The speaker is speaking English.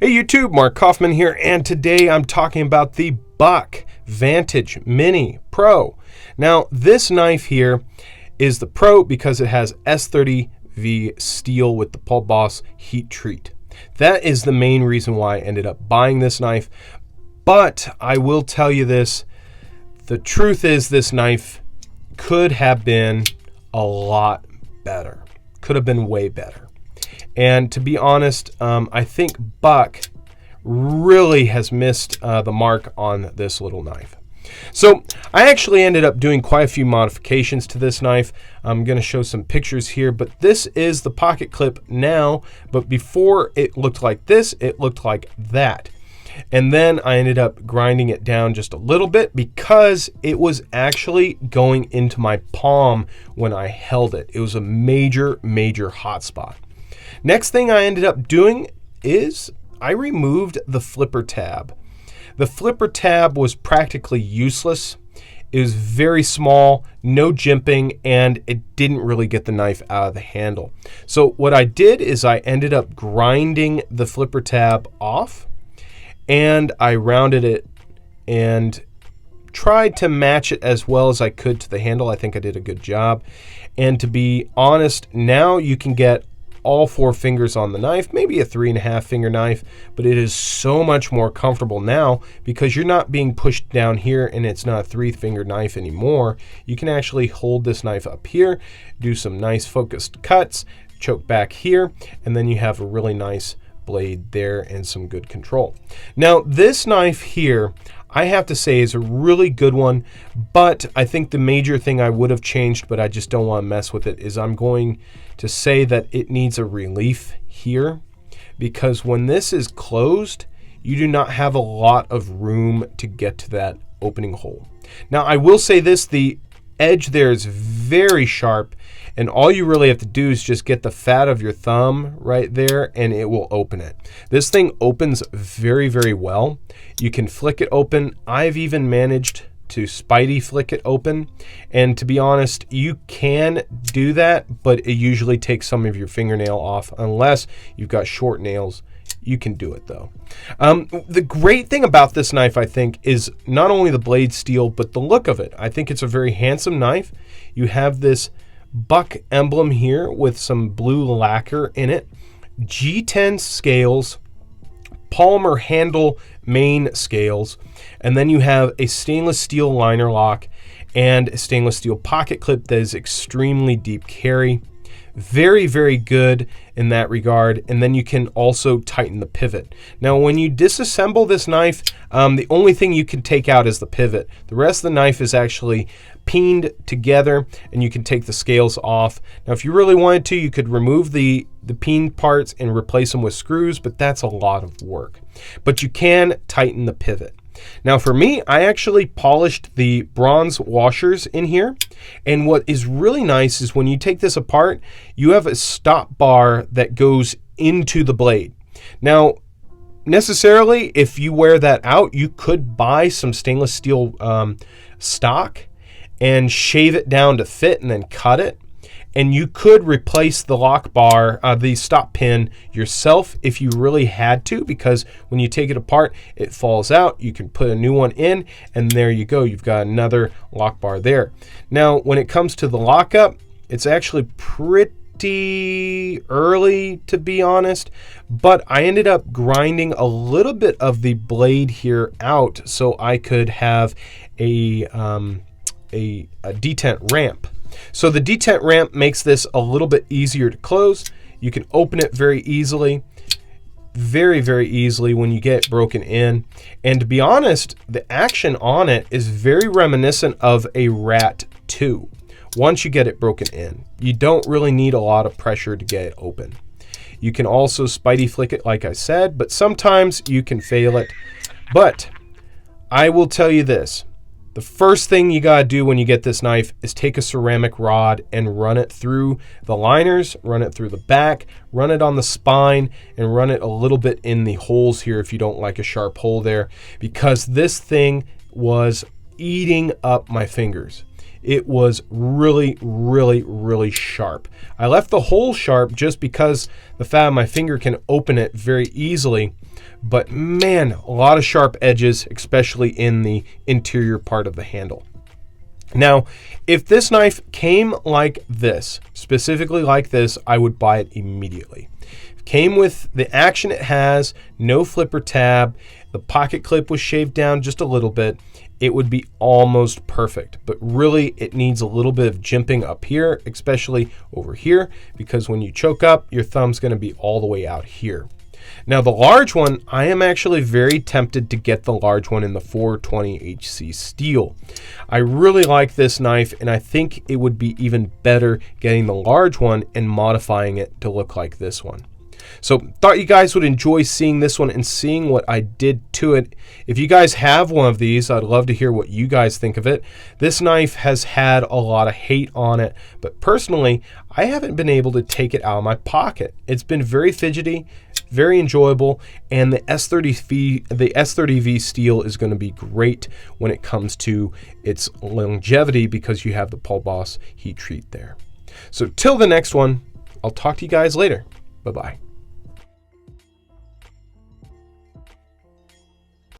Hey YouTube, Mark Kaufman here, and today I'm talking about the Buck Vantage Mini Pro. Now, this knife here is the Pro because it has S30V steel with the Paul Boss heat treat. That is the main reason why I ended up buying this knife. But I will tell you this, the truth is this knife could have been a lot better. Could have been way better. And to be honest, I think Buck really has missed the mark on this little knife. So I actually ended up doing quite a few modifications to this knife. I'm going to show some pictures here, but this is the pocket clip now. But before it looked like this, it looked like that. And then I ended up grinding it down just a little bit because it was actually going into my palm when I held it. It was a major, major hot spot. Next thing I ended up doing is I removed the flipper tab. The flipper tab was practically useless. It was very small, no jimping, and it didn't really get the knife out of the handle. So what I did is I ended up grinding the flipper tab off, and I rounded it and tried to match it as well as I could to the handle. I think I did a good job. And to be honest, now you can get all 4 fingers on the knife, maybe a 3.5 finger knife, but it is so much more comfortable now because you're not being pushed down here and it's not a 3-finger knife anymore. You can actually hold this knife up here, do some nice focused cuts, choke back here, and then you have a really nice blade there and some good control. Now this knife here, I have to say, is a really good one, but I think the major thing I would have changed, but I just don't want to mess with it, is I'm going to say that it needs a relief here, because when this is closed, you do not have a lot of room to get to that opening hole. Now I will say this, the edge there is very sharp, and all you really have to do is just get the fat of your thumb right there and it will open it. This thing opens very, very well. You can flick it open. I've even managed to Spidey flick it open, and to be honest, you can do that, but it usually takes some of your fingernail off. Unless you've got short nails, you can do it though. The great thing about this knife, I think, is not only the blade steel, but the look of it. I think it's a very handsome knife. You have this Buck emblem here with some blue lacquer in it, G10 scales, Palmer handle main scales, and then you have a stainless steel liner lock and a stainless steel pocket clip that is extremely deep carry. Very, very good in that regard. And then you can also tighten the pivot. Now when you disassemble this knife, the only thing you can take out is the pivot. The rest of the knife is actually peened together, and you can take the scales off. Now if you really wanted to, you could remove the peened parts and replace them with screws, but that's a lot of work. But you can tighten the pivot. Now for me, I actually polished the bronze washers in here, and what is really nice is when you take this apart, you have a stop bar that goes into the blade. Now necessarily, if you wear that out, you could buy some stainless steel stock and shave it down to fit and then cut it. And you could replace the lock bar, the stop pin yourself if you really had to, because when you take it apart, it falls out. You can put a new one in, and there you go. You've got another lock bar there. Now, when it comes to the lockup, it's actually pretty early, to be honest, but I ended up grinding a little bit of the blade here out so I could have a detent ramp. So the detent ramp makes this a little bit easier to close. You can open it very easily, very, very easily when you get it broken in. And to be honest, the action on it is very reminiscent of a Rat 2. Once you get it broken in, you don't really need a lot of pressure to get it open. You can also Spidey flick it, like I said, but sometimes you can fail it. But I will tell you this. The first thing you gotta do when you get this knife is take a ceramic rod and run it through the liners, run it through the back, run it on the spine, and run it a little bit in the holes here if you don't like a sharp hole there, because this thing was eating up my fingers. it was really, really, really sharp. I left the hole sharp just because the fat of my finger can open it very easily. But man, a lot of sharp edges, especially in the interior part of the handle. Now, if this knife came like this, specifically like this, I would buy it immediately. If it came with the action it has, no flipper tab, the pocket clip was shaved down just a little bit, it would be almost perfect. But really, it needs a little bit of jimping up here, especially over here, because when you choke up, your thumb's going to be all the way out here. Now the large one, I am actually very tempted to get the large one in the 420HC steel. I really like this knife, and I think it would be even better getting the large one and modifying it to look like this one. So thought you guys would enjoy seeing this one and seeing what I did to it. If you guys have one of these, I'd love to hear what you guys think of it. This knife has had a lot of hate on it, but personally, I haven't been able to take it out of my pocket. It's been very fidgety, very enjoyable, and the S30V steel is going to be great when it comes to its longevity because you have the Paul Boss heat treat there. So till the next one, I'll talk to you guys later. Bye-bye.